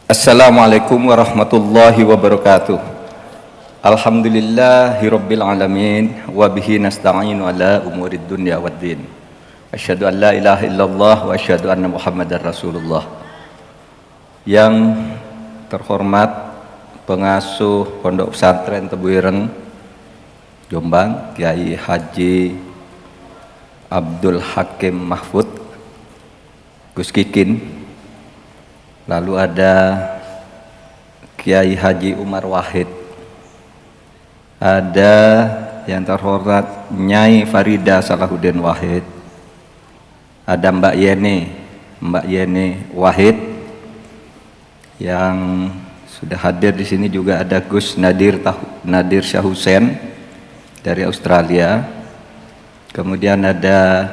Assalamualaikum warahmatullahi wabarakatuh. Alhamdulillahirabbil alamin wa bihi nasta'inu ala umurid dunya waddin. Asyhadu an la ilaha illallah wa asyhadu anna Muhammadar Rasulullah. Yang terhormat pengasuh Pondok Pesantren Tebu Ireng Jombang, Kiai Haji Abdul Hakim Mahfud Gus Kikin. Lalu ada Kiai Haji Umar Wahid, ada yang terhormat Nyai Farida Salahuddin Wahid, ada Mbak Yeni Wahid, yang sudah hadir di sini juga ada Gus Nadir Shah Hussein dari Australia. Kemudian ada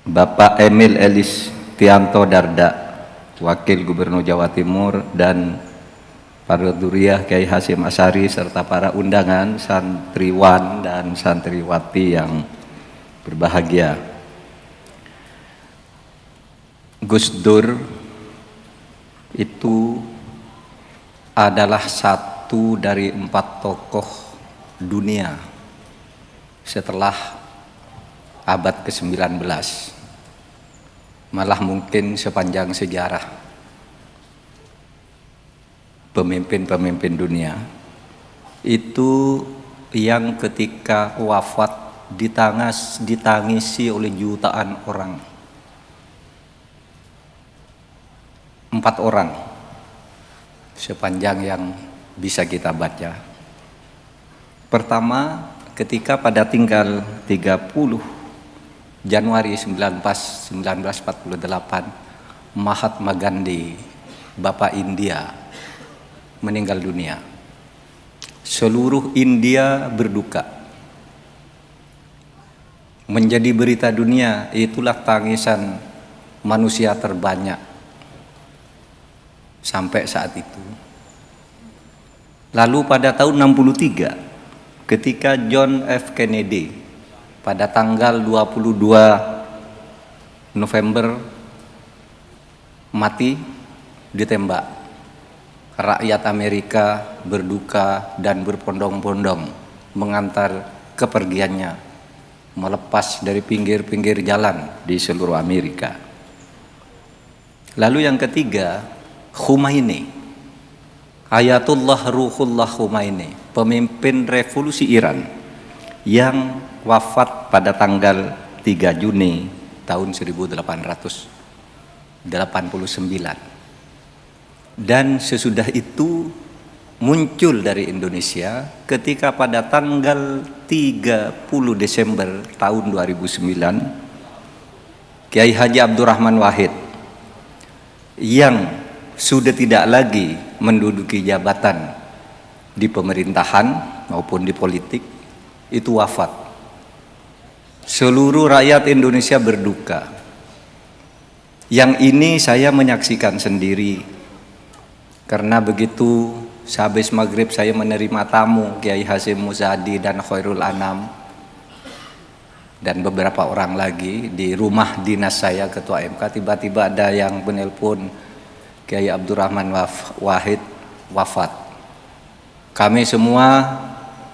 Bapak Emil Elis Tianto Darda, Wakil Gubernur Jawa Timur, dan para Duriyah Kiai Hasyim Asy'ari serta para undangan, santriwan dan santriwati yang berbahagia. Gus Dur itu adalah satu dari 4 tokoh dunia setelah abad ke-19. Malah mungkin sepanjang sejarah pemimpin-pemimpin dunia itu yang ketika wafat ditangisi oleh jutaan orang. 4 orang sepanjang yang bisa kita baca. Pertama, ketika pada tanggal 30 Januari 1948, Mahatma Gandhi, Bapak India, meninggal dunia. Seluruh India berduka. Menjadi berita dunia, itulah tangisan manusia terbanyak sampai saat itu. Lalu pada tahun 63, ketika John F. Kennedy pada tanggal 22 November mati ditembak, rakyat Amerika berduka dan berbondong-bondong mengantar kepergiannya, melepas dari pinggir-pinggir jalan di seluruh Amerika. Lalu yang ketiga, Khomeini, Ayatullah Ruhullah Khomeini, pemimpin revolusi Iran yang wafat pada tanggal 3 Juni tahun 1889. Dan sesudah itu muncul dari Indonesia ketika pada tanggal 30 Desember tahun 2009 Kiai Haji Abdurrahman Wahid yang sudah tidak lagi menduduki jabatan di pemerintahan maupun di politik itu wafat. Seluruh rakyat Indonesia berduka. Yang ini saya menyaksikan sendiri, karena begitu sehabis maghrib saya menerima tamu Kiai Hasyim Muzadi dan Khairul Anam dan beberapa orang lagi di rumah dinas saya Ketua MK. Tiba-tiba ada yang menelpon, Kiai Abdurrahman Wahid wafat. Kami semua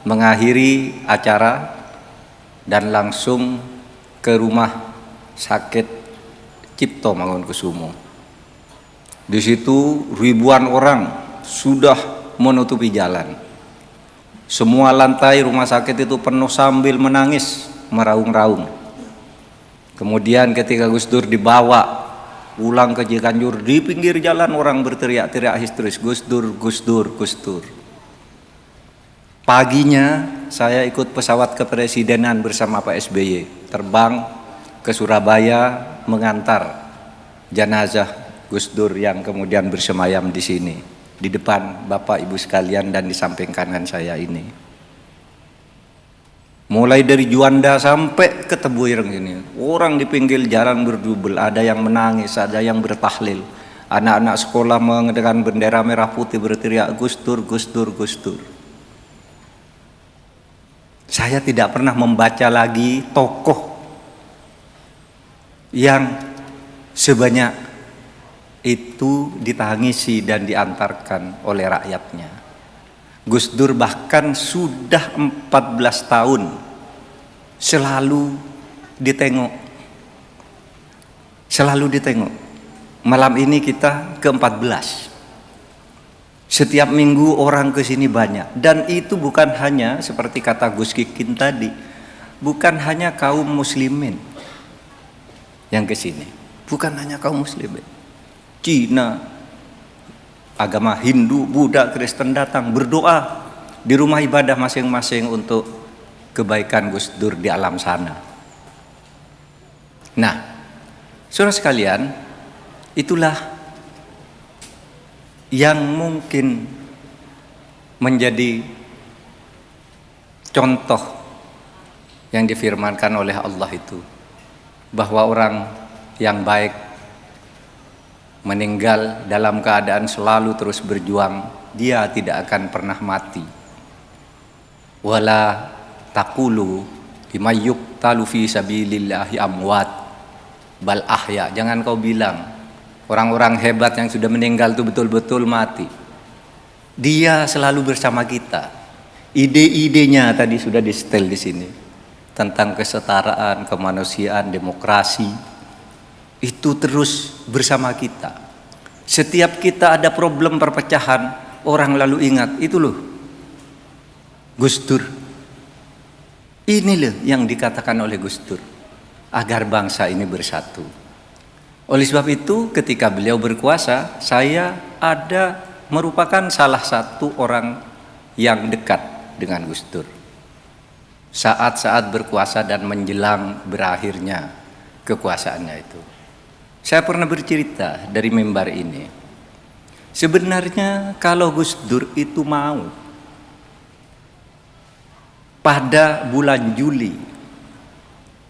mengakhiri acara dan langsung ke rumah sakit Cipto Mangunkusumo. Di situ ribuan orang sudah menutupi jalan. Semua lantai rumah sakit itu penuh sambil menangis, meraung-raung. Kemudian ketika Gus Dur dibawa pulang ke Cianjur, di pinggir jalan orang berteriak-teriak histeris, Gus Dur, Gus Dur, Gus Dur. Paginya saya ikut pesawat kepresidenan bersama Pak SBY, terbang ke Surabaya mengantar jenazah Gus Dur yang kemudian bersemayam di sini, di depan Bapak Ibu sekalian dan di samping kanan saya ini. Mulai dari Juanda sampai ke Tebu Ireng ini, orang di pinggir jalan berdubel, ada yang menangis, ada yang bertahlil. Anak-anak sekolah mengedekan bendera merah putih berteriak, Gus Dur, Gus Dur, Gus Dur. Saya tidak pernah membaca lagi tokoh yang sebanyak itu ditangisi dan diantarkan oleh rakyatnya. Gus Dur bahkan sudah 14 tahun selalu ditengok. Malam ini kita ke-14. Setiap minggu orang ke sini banyak, dan itu bukan hanya seperti kata Gus Kikin tadi, bukan hanya kaum muslimin yang ke sini, bukan hanya kaum muslimin. Cina, agama Hindu, Buddha, Kristen datang berdoa di rumah ibadah masing-masing untuk kebaikan Gus Dur di alam sana. Nah, saudara sekalian, itulah yang mungkin menjadi contoh yang difirmankan oleh Allah itu, bahwa orang yang baik meninggal dalam keadaan selalu terus berjuang, dia tidak akan pernah mati. Wala taqulu liman yuqtalu fi sabilillahi amwat bal ahya. Jangan kau bilang orang-orang hebat yang sudah meninggal itu betul-betul mati. Dia selalu bersama kita. Ide-idenya tadi sudah disetel di sini tentang kesetaraan, kemanusiaan, demokrasi. Itu terus bersama kita. Setiap kita ada problem perpecahan, orang lalu ingat, itu loh Gus Dur. Ini loh yang dikatakan oleh Gus Dur, agar bangsa ini bersatu. Oleh sebab itu ketika beliau berkuasa, saya merupakan salah satu orang yang dekat dengan Gus Dur. Saat-saat berkuasa dan menjelang berakhirnya kekuasaannya itu. Saya pernah bercerita dari mimbar ini. Sebenarnya kalau Gus Dur itu mau, pada bulan Juli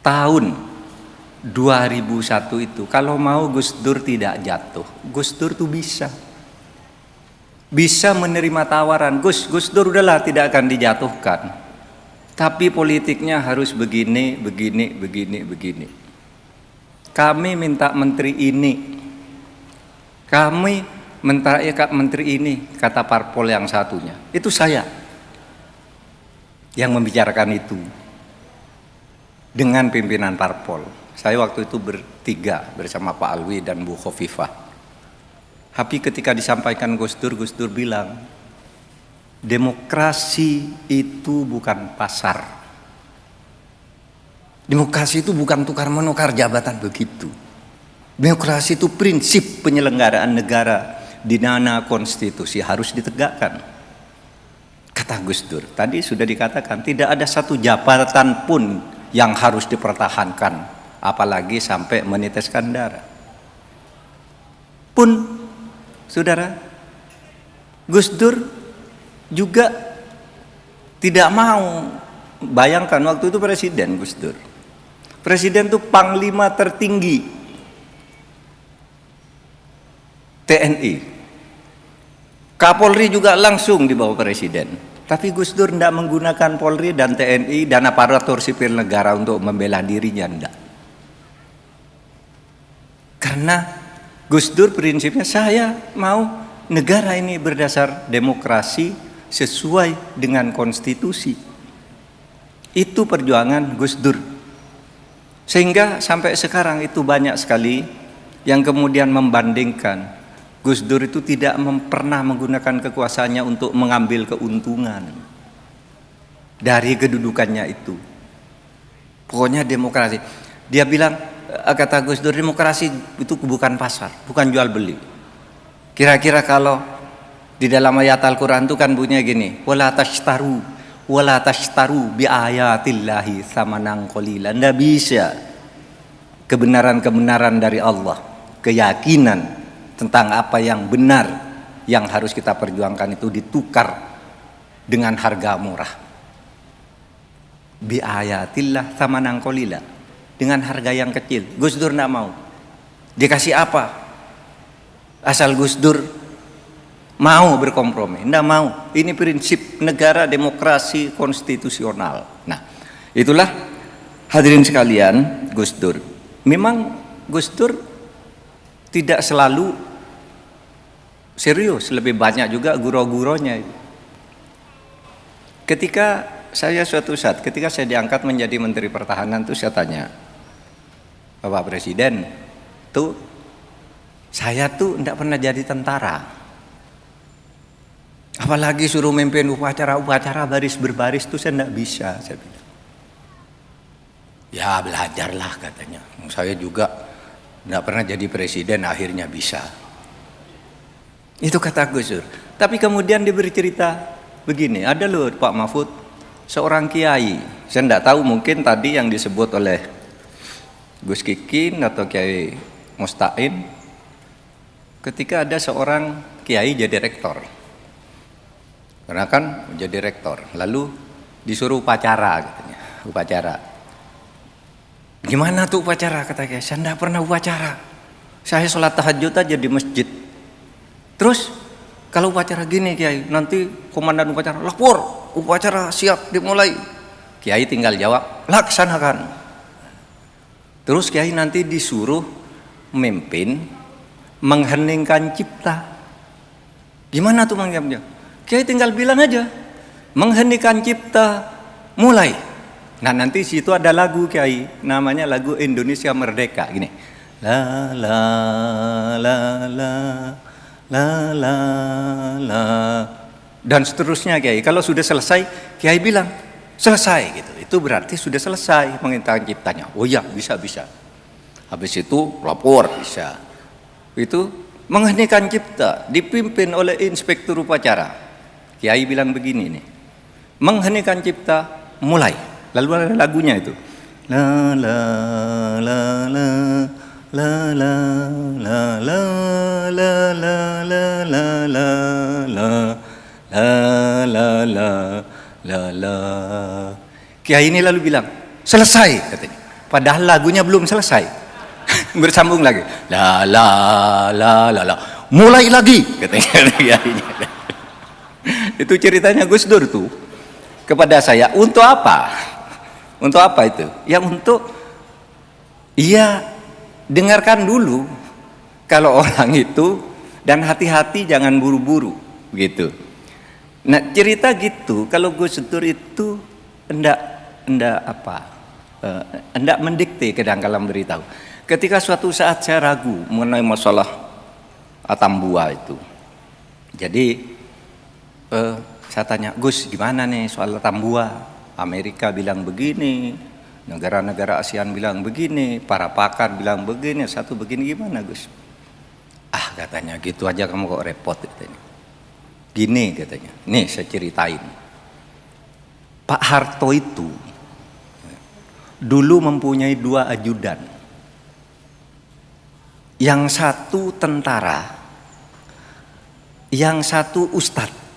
tahun 2001 itu, kalau mau Gus Dur tidak jatuh, Gus Dur tuh bisa menerima tawaran, Gus Dur udahlah tidak akan dijatuhkan, tapi politiknya harus begini. Kami minta menteri ini, kami minta menteri ini, kata parpol yang satunya. Itu saya yang membicarakan itu dengan pimpinan parpol. Saya waktu itu bertiga bersama Pak Alwi dan Bu Khofifah. Tapi ketika disampaikan Gus Dur bilang, demokrasi itu bukan pasar. Demokrasi itu bukan tukar-menukar jabatan begitu. Demokrasi itu prinsip penyelenggaraan negara di mana konstitusi harus ditegakkan. Kata Gus Dur, tadi sudah dikatakan tidak ada satu jabatan pun yang harus dipertahankan, apalagi sampai meneteskan darah. Pun saudara, Gus Dur juga tidak mau. Bayangkan waktu itu presiden Gus Dur. Presiden itu panglima tertinggi TNI. Kapolri juga langsung di bawah presiden. Tapi Gus Dur tidak menggunakan Polri dan TNI dan aparatur sipil negara untuk membela dirinya, tidak. Karena Gus Dur prinsipnya, saya mau negara ini berdasar demokrasi sesuai dengan konstitusi. Itu perjuangan Gus Dur. Sehingga sampai sekarang itu banyak sekali yang kemudian membandingkan Gus Dur itu tidak pernah menggunakan kekuasaannya untuk mengambil keuntungan dari kedudukannya itu. Pokoknya demokrasi. Dia bilang, kata Gus Dur, demokrasi itu bukan pasar, bukan jual beli. Kira-kira kalau di dalam ayat Al-Quran itu kan bunyinya gini, wala tashtaru bi ayatillahi tsamanan qalila. Nggak bisa kebenaran-kebenaran dari Allah, keyakinan tentang apa yang benar yang harus kita perjuangkan itu ditukar dengan harga murah. Bi ayatillah tsamanan qalila, dengan harga yang kecil. Gus Dur tidak mau. Dikasih apa? Asal Gus Dur mau berkompromi. Tidak mau. Ini prinsip negara demokrasi konstitusional. Nah, itulah hadirin sekalian Gus Dur. Memang Gus Dur tidak selalu Serius, lebih banyak juga guru-gurunya. Ketika saya suatu saat, ketika saya diangkat menjadi Menteri Pertahanan tuh saya tanya, Bapak Presiden, tuh saya tuh enggak pernah jadi tentara. Apalagi suruh memimpin upacara baris berbaris tuh saya enggak bisa, saya bilang. Ya belajarlah katanya. Saya juga enggak pernah jadi presiden, akhirnya bisa. Itu kata Gus Dur. Tapi kemudian dia bercerita begini, ada loh Pak Mahfud, seorang kiai. Saya enggak tahu, mungkin tadi yang disebut oleh Gus Kikin atau Kiai Mustain, ketika ada seorang kiai jadi rektor. Karena kan jadi rektor, lalu disuruh upacara katanya, upacara. Gimana tuh upacara, kata kiai? Saya enggak pernah upacara. Saya sholat tahajud aja di masjid. Terus kalau upacara gini Kiai, nanti komandan upacara lapor, upacara siap dimulai. Kiai tinggal jawab, laksanakan. Terus Kiai nanti disuruh memimpin mengheningkan cipta. Gimana tuh mengjawabnya? Kiai tinggal bilang aja, mengheningkan cipta mulai. Nah nanti situ ada lagu Kiai, namanya lagu Indonesia Merdeka gini. La la la la la la la, dan seterusnya Kiai. Kalau sudah selesai, Kiai bilang selesai gitu. Itu berarti sudah selesai menghentikan ciptanya. Oh ya, bisa. Habis itu lapor bisa. Itu menghentikan cipta dipimpin oleh inspektur upacara. Kiai bilang begini nih. Menghentikan cipta mulai. Lalu ada lagunya itu. La la la la la la la la la la la la la la la la. Kiai ini lalu bilang selesai katanya, padahal lagunya belum selesai. Bersambung lagi la la la la la, mulai lagi katanya kiainya. Itu ceritanya Gus Dur tuh kepada saya. Untuk apa? Untuk apa itu? Ya untuk, iya, dengarkan dulu kalau orang itu, dan hati-hati jangan buru-buru gitu. Nah cerita gitu, kalau Gus Dur itu enggak mendikte kadang-kadang beritahu. Ketika suatu saat saya ragu mengenai masalah Atambua itu, jadi saya tanya, Gus gimana nih soal Atambua? Amerika bilang begini, negara-negara ASEAN bilang begini, para pakar bilang begini, satu begini, gimana Gus? Ah katanya, gitu aja kamu kok repot katanya. Gini katanya, nih saya ceritain. Pak Harto itu dulu mempunyai 2 ajudan. Yang satu tentara, yang satu ustadz.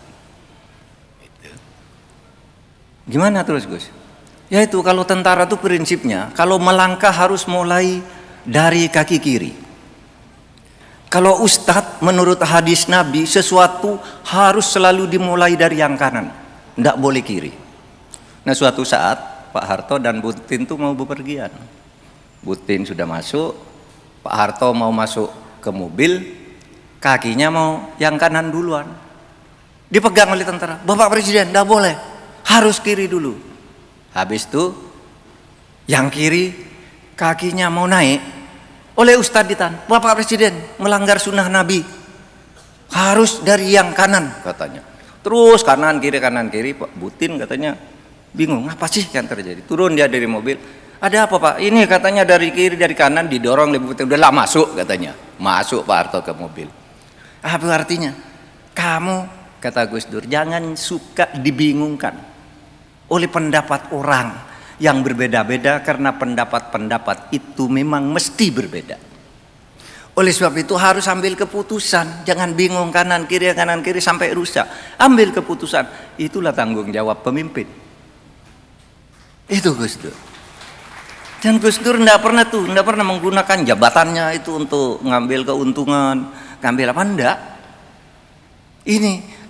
Gimana terus Gus? Ya itu, kalau tentara tuh prinsipnya kalau melangkah harus mulai dari kaki kiri. Kalau ustadz menurut hadis Nabi, sesuatu harus selalu dimulai dari yang kanan, tidak boleh kiri. Nah suatu saat Pak Harto dan Bu Tin tuh mau bepergian. Bu Tin sudah masuk, Pak Harto mau masuk ke mobil, kakinya mau yang kanan duluan. Dipegang oleh tentara, Bapak Presiden tidak boleh, harus kiri dulu. Habis itu yang kiri kakinya mau naik, oleh Ustadz ditahan, Bapak Presiden melanggar sunnah Nabi, harus dari yang kanan katanya. Terus kanan kiri Pak Butin katanya bingung, apa sih yang terjadi? Turun dia dari mobil, ada apa Pak? Ini katanya dari kiri dari kanan didorong lebih Butin, udah lah masuk katanya. Masuk Pak Harto ke mobil. Apa artinya? Kamu, kata Gus Dur, jangan suka dibingungkan oleh pendapat orang yang berbeda-beda, karena pendapat-pendapat itu memang mesti berbeda. Oleh sebab itu harus ambil keputusan, jangan bingung kanan kiri sampai rusak. Ambil keputusan, itulah tanggung jawab pemimpin. Itu Gus Dur. Dan Gus Dur tidak pernah menggunakan jabatannya itu untuk ngambil keuntungan, ngambil apa, enggak.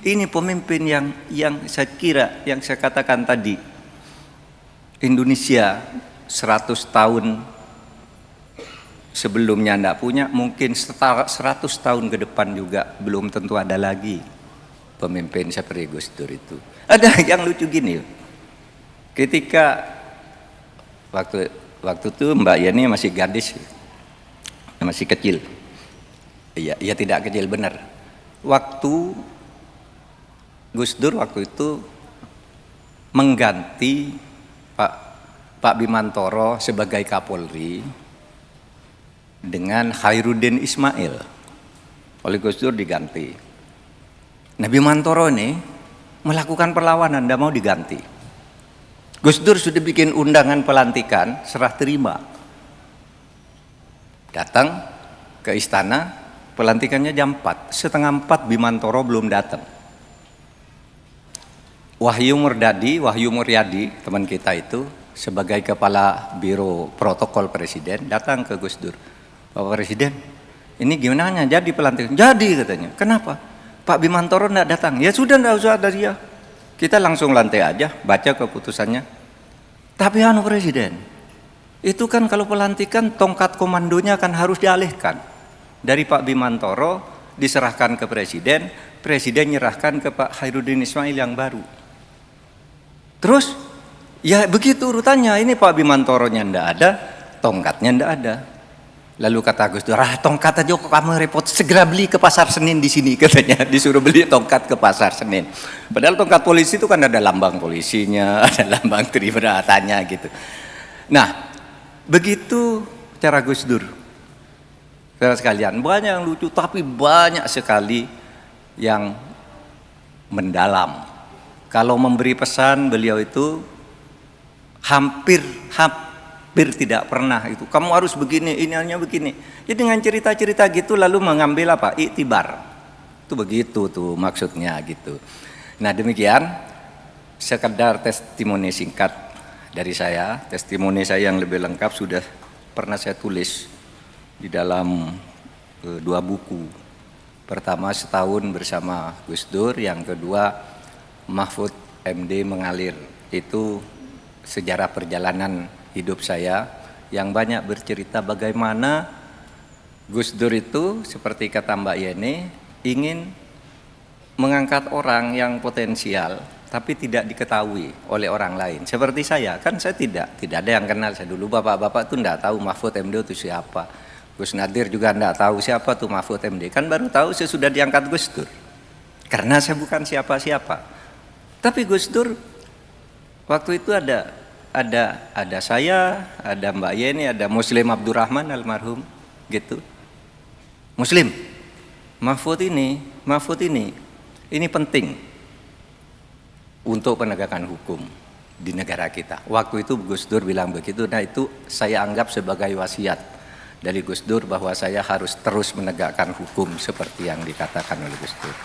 Ini pemimpin yang saya kira, yang saya katakan tadi, Indonesia 100 tahun sebelumnya tidak punya, mungkin 100 tahun ke depan juga belum tentu ada lagi pemimpin seperti Gus Dur itu. Ada yang lucu gini, ketika waktu itu Mbak Yeni masih gadis, masih kecil. Iya tidak kecil benar. Waktu Gus Dur waktu itu mengganti Pak Bimantoro sebagai Kapolri dengan Khairuddin Ismail. Oleh Gus Dur diganti. Nah, Bimantoro ini melakukan perlawanan, tidak mau diganti. Gus Dur sudah bikin undangan pelantikan, serah terima. Datang ke istana, pelantikannya jam 4. Setengah 4 Bimantoro belum datang. Wahyu Muryadi, teman kita itu, sebagai kepala Biro Protokol Presiden, datang ke Gus Dur. Bapak Presiden, ini gimana jadi pelantikan? Jadi katanya. Kenapa? Pak Bimantoro tidak datang. Ya sudah, tidak usah ada dia. Kita langsung lantai aja, baca keputusannya. Tapi Presiden, itu kan kalau pelantikan tongkat komandonya kan harus dialihkan. Dari Pak Bimantoro diserahkan ke Presiden, Presiden nyerahkan ke Pak Khairuddin Ismail yang baru. Terus, ya begitu urutannya. Ini Pak Bimantoronya tidak ada, tongkatnya tidak ada. Lalu kata Gus Dur, tongkat aja kok kamu repot, segera beli ke Pasar Senen di sini, katanya. Disuruh beli tongkat ke Pasar Senen. Padahal tongkat polisi itu kan ada lambang polisinya, ada lambang tribratannya gitu. Nah, begitu cara Gus Dur. Saudara sekalian, banyak yang lucu, tapi banyak sekali yang mendalam. Kalau memberi pesan, beliau itu hampir tidak pernah itu. Kamu harus begini, ini hanya begini. Jadi dengan cerita-cerita gitu lalu mengambil apa? Iktibar. Itu begitu tuh maksudnya gitu. Nah, demikian sekedar testimoni singkat dari saya. Testimoni saya yang lebih lengkap sudah pernah saya tulis di dalam 2 buku. Pertama, Setahun Bersama Gus Dur, yang kedua Mahfud MD Mengalir. Itu sejarah perjalanan hidup saya yang banyak bercerita bagaimana Gus Dur itu seperti kata Mbak Yeni ingin mengangkat orang yang potensial tapi tidak diketahui oleh orang lain. Seperti saya, kan saya tidak ada yang kenal saya dulu. Bapak-bapak tuh tidak tahu Mahfud MD itu siapa. Gus Nadir juga tidak tahu siapa tuh Mahfud MD. Kan baru tahu saya sudah diangkat Gus Dur. Karena saya bukan siapa-siapa. Tapi Gus Dur waktu itu ada saya, ada Mbak Yeni, ada Muslim Abdurrahman almarhum gitu. Muslim, Mahfud ini penting untuk penegakan hukum di negara kita. Waktu itu Gus Dur bilang begitu. Nah, itu saya anggap sebagai wasiat dari Gus Dur bahwa saya harus terus menegakkan hukum seperti yang dikatakan oleh Gus Dur.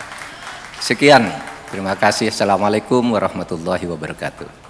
Sekian, terima kasih. Assalamualaikum warahmatullahi wabarakatuh.